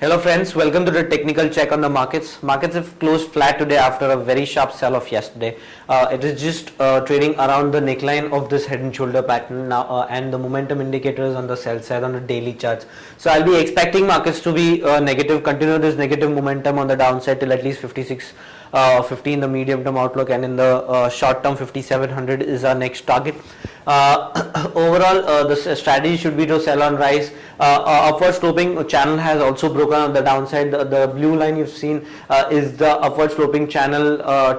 Hello friends, welcome to the technical check on the markets. Markets have closed flat today after a very sharp sell-off yesterday. It is just trading around the neckline of this head and shoulder pattern now, and the momentum indicators on the sell side on the daily charts. So I'll be expecting markets to be negative, continue this negative momentum on the downside till at least 56.50 in the medium term outlook, and in the short term 5700 is our next target. Overall, the strategy should be to sell on rise. Upward sloping channel has also broken on the downside. The blue line you've seen is the upward sloping channel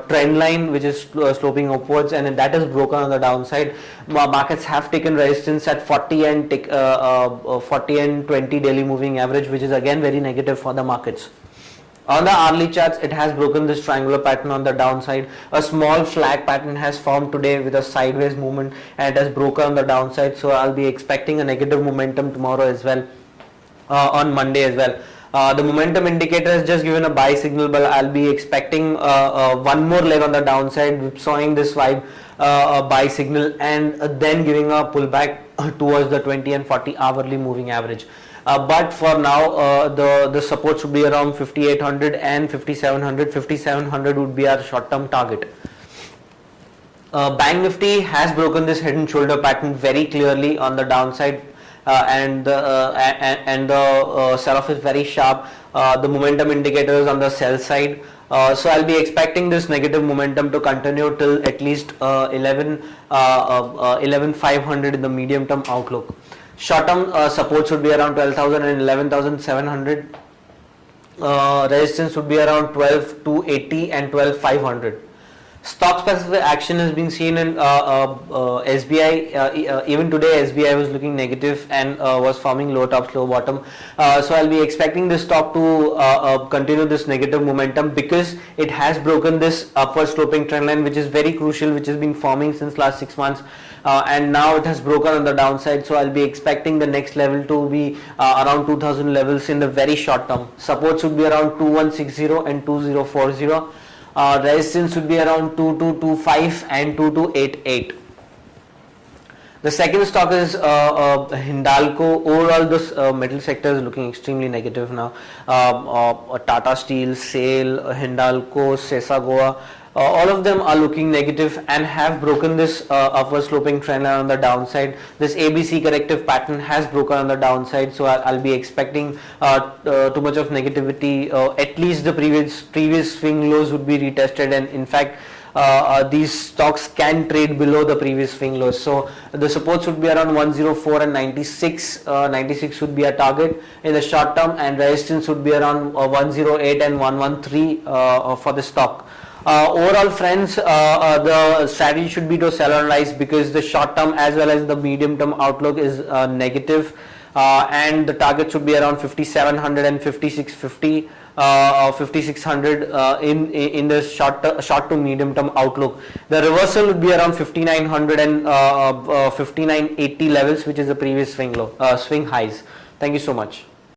trend line, which is sloping upwards, and that is broken on the downside. Markets have taken resistance at 40 and 20 daily moving average, which is again very negative for the markets. On the hourly charts, it has broken this triangular pattern on the downside. A small flag pattern has formed today with a sideways movement, and it has broken on the downside. So I'll be expecting a negative momentum tomorrow as well, on Monday as well. The momentum indicator has just given a buy signal, but I'll be expecting one more leg on the downside, whipsawing this vibe, buy signal, and then giving a pullback towards the 20 and 40 hourly moving average. But for now, the support should be around 5800 and 5700. 5700 would be our short-term target. Bank Nifty has broken this head and shoulder pattern very clearly on the downside, and the sell-off is very sharp. The momentum indicators on the sell side. So I'll be expecting this negative momentum to continue till at least 11,500 in the medium term outlook. Short-term support should be around 12,000 and 11,700. Resistance would be around 12,280 and 12,500. Stock specific action has been seen in SBI. Even today SBI was looking negative and was forming low top, low bottom. So I'll be expecting this stock to continue this negative momentum because it has broken this upward sloping trend line, which is very crucial, which has been forming since last 6 months. And now it has broken on the downside, so I'll be expecting the next level to be around 2000 levels in the very short term. Support should be around 2160 and 2040. Resistance should be around 2225 and 2288. The second stock is Hindalco. Overall, this metal sector is looking extremely negative now. Tata Steel, SAIL, Hindalco, Sesa, all of them are looking negative and have broken this upward sloping trend line on the downside. This ABC corrective pattern has broken on the downside, so I'll be expecting too much of negativity. At least the previous swing lows would be retested, and in fact these stocks can trade below the previous swing lows. So the support should be around 104 and 96. 96 should be a target in the short term, and resistance would be around 108 and 113 for the stock. Overall friends, the strategy should be to sell on rise because the short term as well as the medium term outlook is negative, and the target should be around 5700 and 5650. 5600 in the short to medium term outlook. The reversal would be around 5900 and 5980 levels, which is the previous swing highs. Thank you so much.